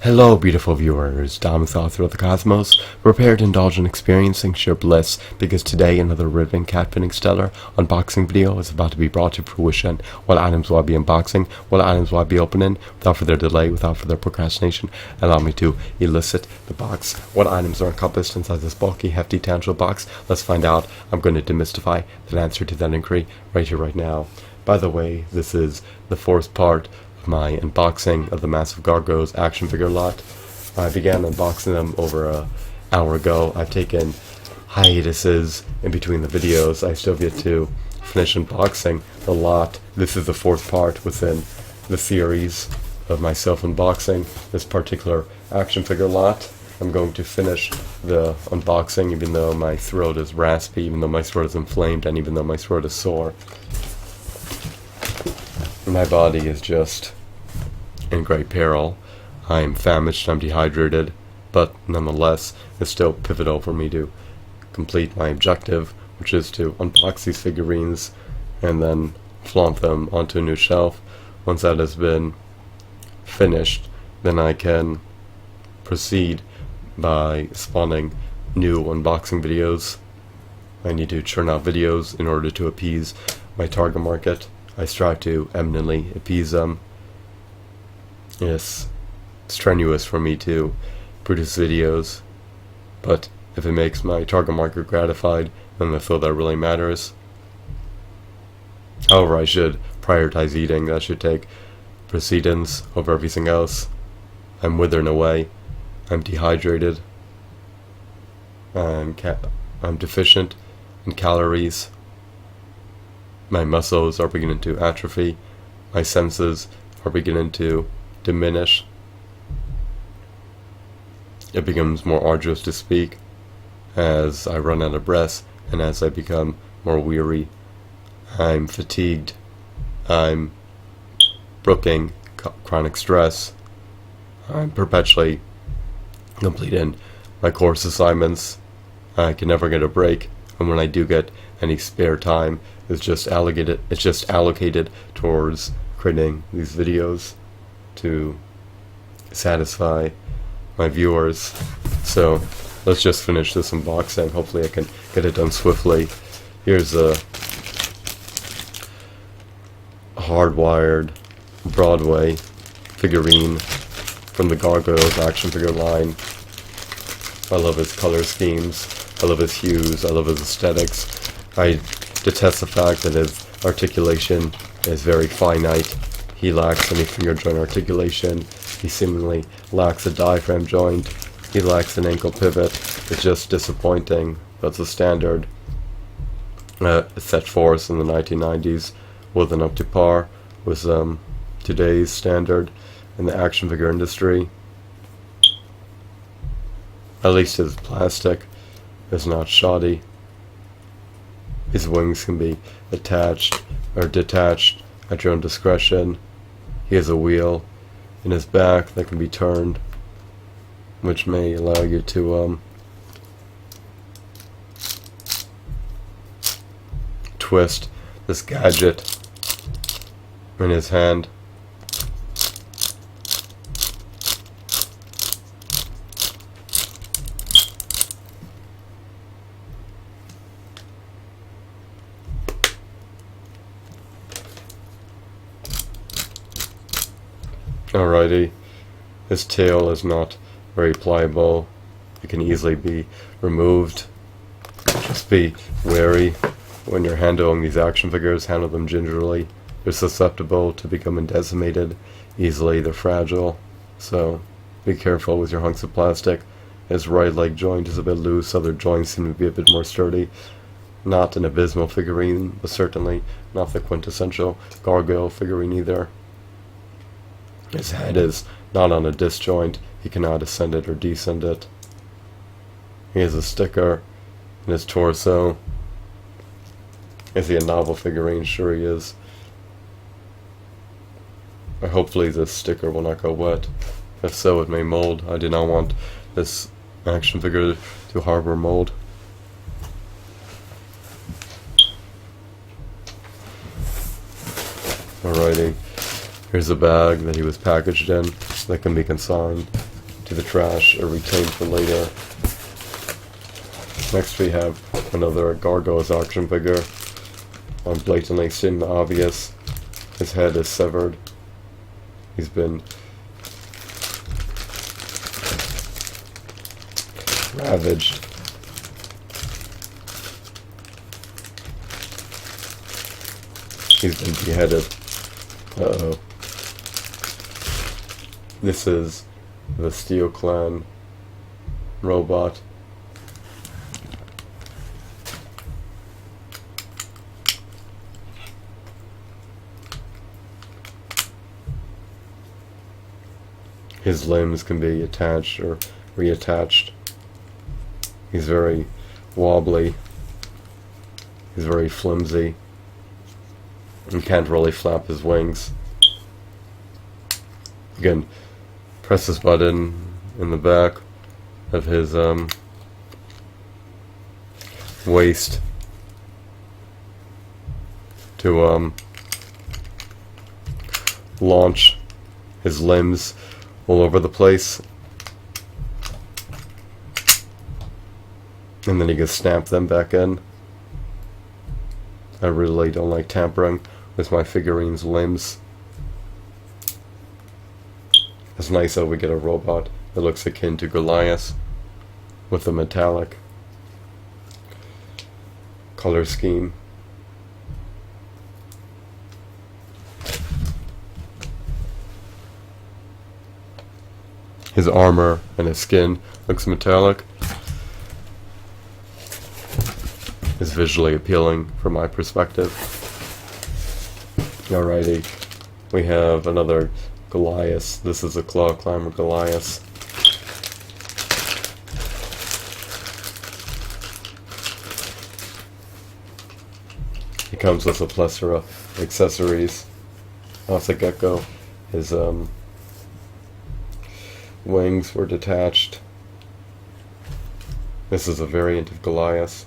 Hello, beautiful viewers. Domus, author of the cosmos, prepare to indulge in experiencing sheer bliss, because today another riveting cat-pinning stellar unboxing video is about to be brought to fruition. What items will I be unboxing? What items will I be opening? Without further delay, without further procrastination, allow me to elicit the box. What items are encompassed inside this bulky, hefty, tangible box? Let's find out. I'm going to demystify the answer to that inquiry right here, right now. By the way, this is the fourth part my unboxing of the massive Gargoyles action figure lot. I began unboxing them over an hour ago. I've taken hiatuses in between the videos. I still get to finish unboxing the lot. This is the fourth part within the series of myself unboxing this particular action figure lot. I'm going to finish the unboxing even though my throat is raspy, even though my throat is inflamed, and even though my throat is sore. My body is just in great peril. I am famished, I'm dehydrated, but nonetheless, it's still pivotal for me to complete my objective, which is to unbox these figurines and then flaunt them onto a new shelf. Once that has been finished, then I can proceed by spawning new unboxing videos. I need to churn out videos in order to appease my target market. I strive to eminently appease them. It's strenuous for me to produce videos, but if it makes my target market gratified, then I feel that really matters. However, I should prioritize eating. That should take precedence over everything else. I'm withering away. I'm dehydrated. I'm deficient in calories. My muscles are beginning to atrophy. My senses are beginning to diminish. It becomes more arduous to speak as I run out of breath and as I become more weary. I'm fatigued. I'm brooking chronic stress. I'm perpetually completing my course assignments. I can never get a break, and when I do get any spare time, it's just allocated towards creating these videos to satisfy my viewers. So let's just finish this unboxing. Hopefully I can get it done swiftly. Here's a hardwired Broadway figurine from the Gargoyles action figure line. I love his color schemes. I love his hues. I love his aesthetics. I detest the fact that his articulation is very finite. He lacks any finger joint articulation. He seemingly lacks a diaphragm joint. He lacks an ankle pivot. It's just disappointing. That's a standard set forth in the 1990s. Wasn't up to par with today's standard in the action figure industry. At least his plastic is not shoddy. His wings can be attached or detached at your own discretion. He has a wheel in his back that can be turned, which may allow you to twist this gadget in his hand. Alrighty, his tail is not very pliable. It can easily be removed. Just be wary when you're handling these action figures. Handle them gingerly. They're susceptible to becoming decimated easily. They're fragile, so be careful with your hunks of plastic. His right leg joint is a bit loose. Other joints seem to be a bit more sturdy. Not an abysmal figurine, but certainly not the quintessential gargoyle figurine either. His head is not on a disc joint. He cannot ascend it or descend it. He has a sticker in his torso. Is he a novel figurine? Sure he is. But hopefully this sticker will not go wet. If so, it may mold. I do not want this action figure to harbor mold. Alrighty. Here's a bag that he was packaged in that can be consigned to the trash or retained for later. Next we have another Gargoyles action figure. Blatantly stating the obvious. His head is severed. He's been ravaged. He's been beheaded. Uh-oh. This is the Steel Clan robot. His limbs can be attached or reattached. He's very wobbly. He's very flimsy. And can't really flap his wings. Again, press this button in the back of his waist to launch his limbs all over the place, and then you can snap them back in. I really don't like tampering with my figurines' limbs. It's nice that we get a robot that looks akin to Goliath with a metallic color scheme. His armor and his skin looks metallic. It's visually appealing from my perspective. Alrighty, we have another Goliath. This is a Claw Climber Goliath. He comes with a plethora of accessories. Off the get-go, his wings were detached. This is a variant of Goliath.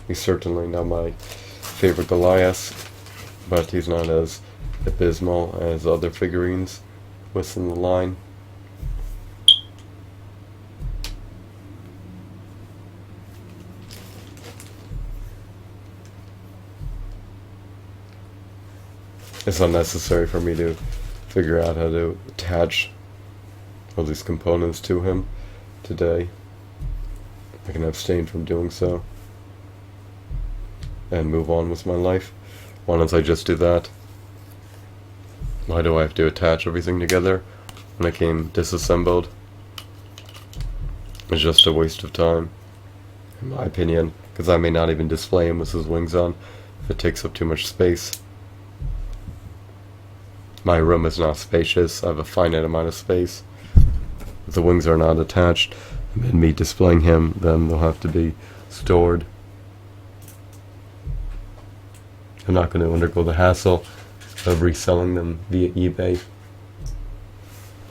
He's certainly not my favorite Goliath, but he's not as abysmal as other figurines within the line. It's unnecessary for me to figure out how to attach all these components to him today. I can abstain from doing so and move on with my life. Why don't I just do that? Why do I have to attach everything together when it came disassembled? It's just a waste of time, in my opinion, because I may not even display him with his wings on if it takes up too much space. My room is not spacious. I have a finite amount of space. If the wings are not attached, and me displaying him, then they'll have to be stored. I'm not going to undergo the hassle of reselling them via eBay.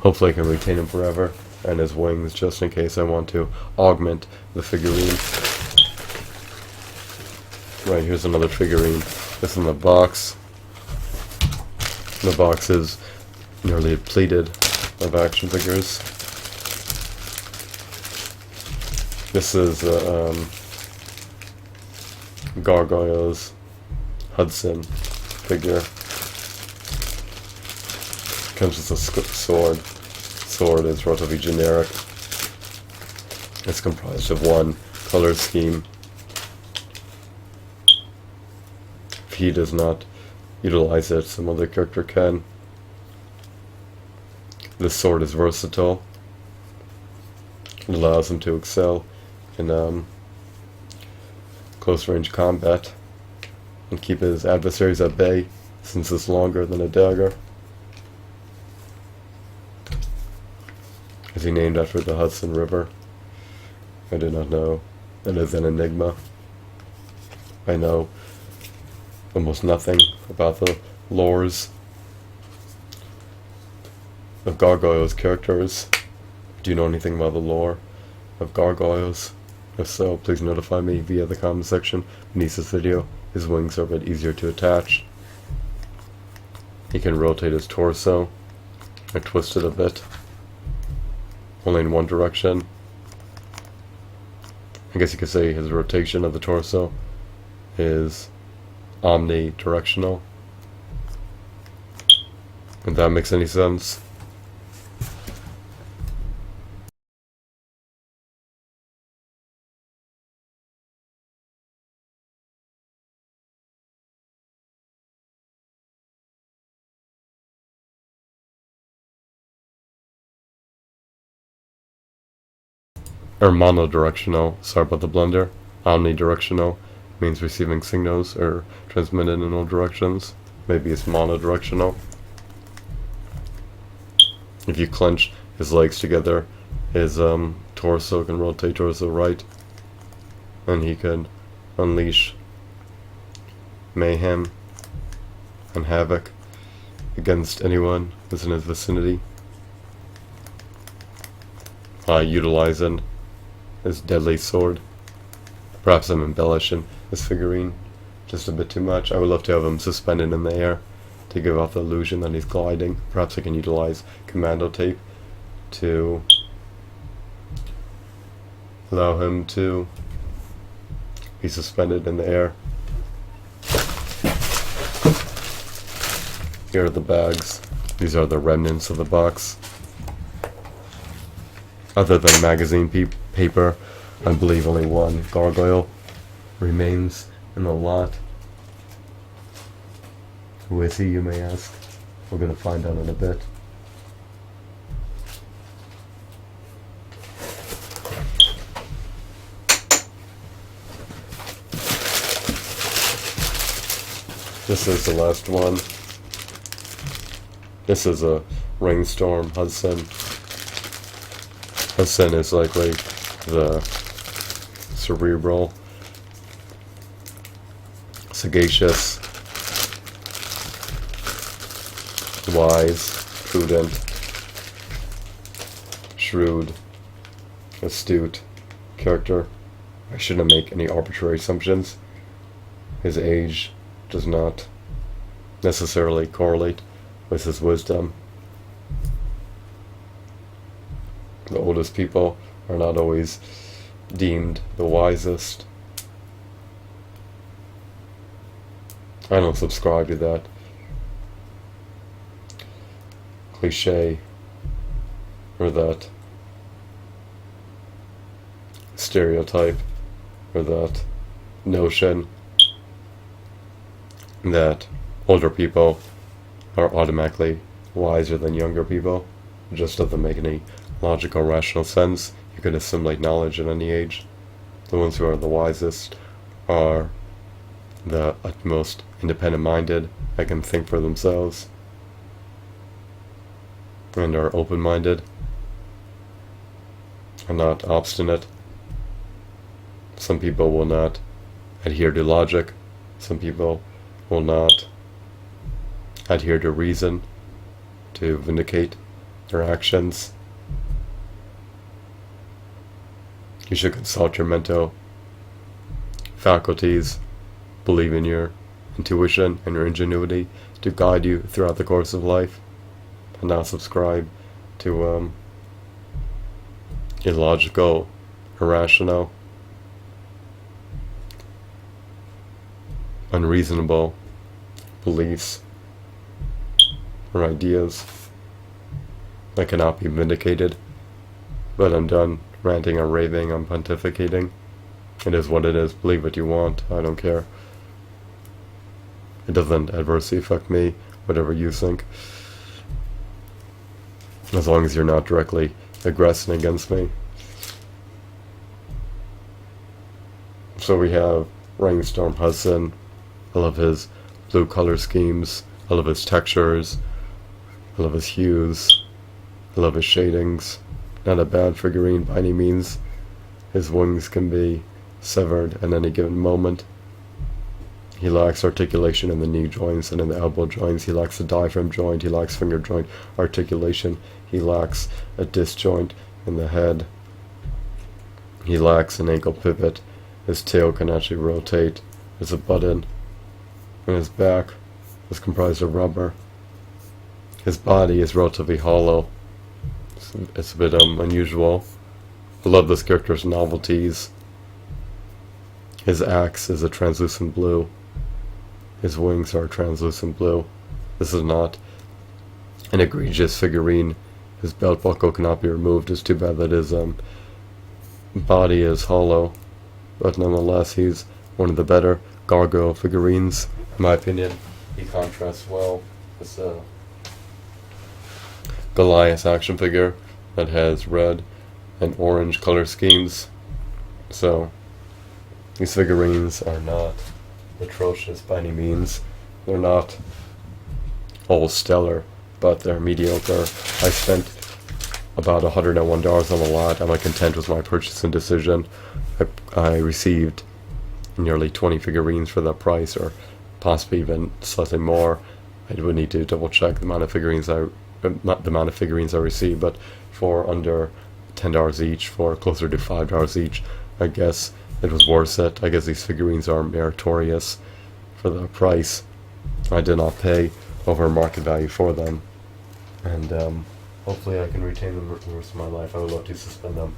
Hopefully I can retain him forever, and his wings just in case I want to augment the figurine. Right, here's another figurine. This in the box. The box is nearly depleted of action figures. This is Gargoyles Hudson figure. Comes with a sword. Sword is relatively generic. It's comprised of one color scheme. If he does not utilize it, some other character can. This sword is versatile. It allows him to excel in close range combat and keep his adversaries at bay, since it's longer than a dagger. Is he named after the Hudson River? I do not know. It is an enigma. I know almost nothing about the lores of Gargoyles characters. Do you know anything about the lore of Gargoyles? If so, please notify me via the comment section beneath this video. His wings are a bit easier to attach. He can rotate his torso I twisted a bit, only in one direction. I guess you could say his rotation of the torso is omnidirectional. If that makes any sense. Or monodirectional, sorry about the blunder. Omnidirectional means receiving signals or transmitted in all directions. Maybe it's monodirectional. If you clench his legs together, his torso can rotate towards the right, and he can unleash mayhem and havoc against anyone who's in his vicinity, utilizing his deadly sword. Perhaps I'm embellishing this figurine just a bit too much. I would love to have him suspended in the air to give off the illusion that he's gliding. Perhaps I can utilize commando tape to allow him to be suspended in the air. Here are the bags. These are the remnants of the box. Other than magazine paper, I believe only one gargoyle remains in the lot. Who is he, you may ask? We're going to find out in a bit. This is the last one. This is a Rainstorm Hudson. Hudson is likely the cerebral, sagacious, wise, prudent, shrewd, astute character. I shouldn't make any arbitrary assumptions. His age does not necessarily correlate with his wisdom. The oldest people are not always deemed the wisest. I don't subscribe to that cliche or that stereotype or that notion that older people are automatically wiser than younger people. It just doesn't make any logical, rational sense. You can assimilate knowledge at any age. The ones who are the wisest are the utmost independent-minded, that can think for themselves, and are open-minded, and not obstinate. Some people will not adhere to logic. Some people will not adhere to reason to vindicate their actions. You should consult your mental faculties, believe in your intuition and your ingenuity to guide you throughout the course of life, and not subscribe to illogical, irrational, unreasonable beliefs or ideas that cannot be vindicated. But I'm done ranting or raving, I'm pontificating. It is what it is. Believe what you want. I don't care. It doesn't adversely affect me, whatever you think. As long as you're not directly aggressing against me. So we have Rainstorm Hudson. I love his blue color schemes. I love his textures. I love his hues. I love his shadings. Not a bad figurine by any means. His wings can be severed at any given moment. He lacks articulation in the knee joints and in the elbow joints. He lacks the diaphragm joint. He lacks finger joint articulation. He lacks a disc joint in the head. He lacks an ankle pivot. His tail can actually rotate. There's a button. And his back is comprised of rubber. His body is relatively hollow. It's a bit unusual. I love this character's novelties. His axe is a translucent blue. His wings are translucent blue. This is not an egregious figurine. His belt buckle cannot be removed. It's too bad that his body is hollow. But nonetheless, he's one of the better gargoyle figurines, in my opinion. He contrasts well. It's a Goliath action figure that has red and orange color schemes. So, these figurines are not atrocious by any means. They're not all stellar, but they're mediocre. I spent about $101 on the lot. I'm content with my purchasing decision. I received nearly 20 figurines for that price, or possibly even slightly more. I would need to double check the amount of figurines I received, but for under $10 each, for closer to $5 each, I guess it was worth it. I guess these figurines are meritorious for the price. I did not pay over market value for them, and hopefully I can retain them for the rest of my life. I would love to suspend them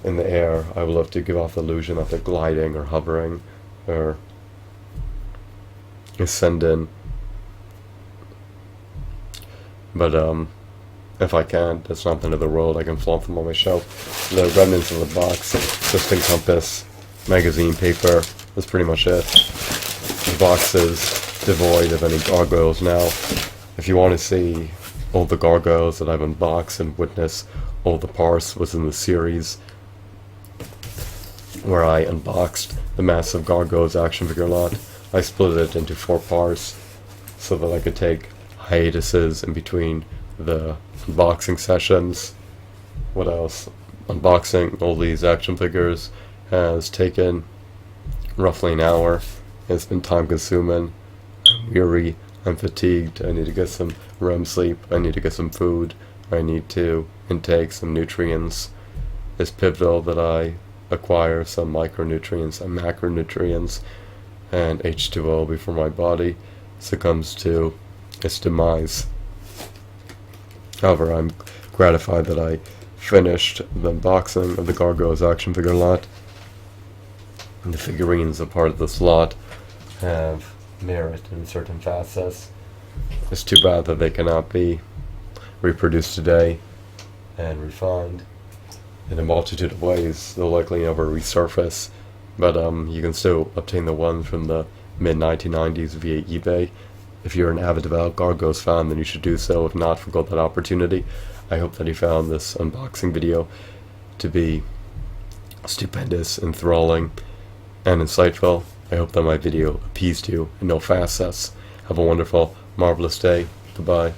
in the air. I would love to give off the illusion that they're gliding or hovering or ascending. But if I can't, it's not the end of the world. I can flaunt them on my shelf. The remnants of the box just encompass magazine paper. That's pretty much it. The box is devoid of any gargoyles now. If you want to see all the gargoyles that I've unboxed and witness all the parts within the series, where I unboxed the massive Gargoyles action figure lot, I split it into 4 parts so that I could take hiatuses in between the unboxing sessions. What else? Unboxing all these action figures has taken roughly an hour. It's been time consuming. I'm weary. I'm fatigued. I need to get some REM sleep. I need to get some food. I need to intake some nutrients. It's pivotal that I acquire some micronutrients and macronutrients and H2O before my body succumbs to its demise. However, I'm gratified that I finished the unboxing of the Gargoyles action figure lot. And the figurines a part of this lot have merit in certain facets. It's too bad that they cannot be reproduced today and refined in a multitude of ways. They'll likely never resurface, but you can still obtain the ones from the mid-1990s via eBay. If you're an avid devout Gargoyles fan, then you should do so. If not, forgo that opportunity. I hope that you found this unboxing video to be stupendous, enthralling, and insightful. I hope that my video appeased you in no facets. Have a wonderful, marvelous day. Goodbye.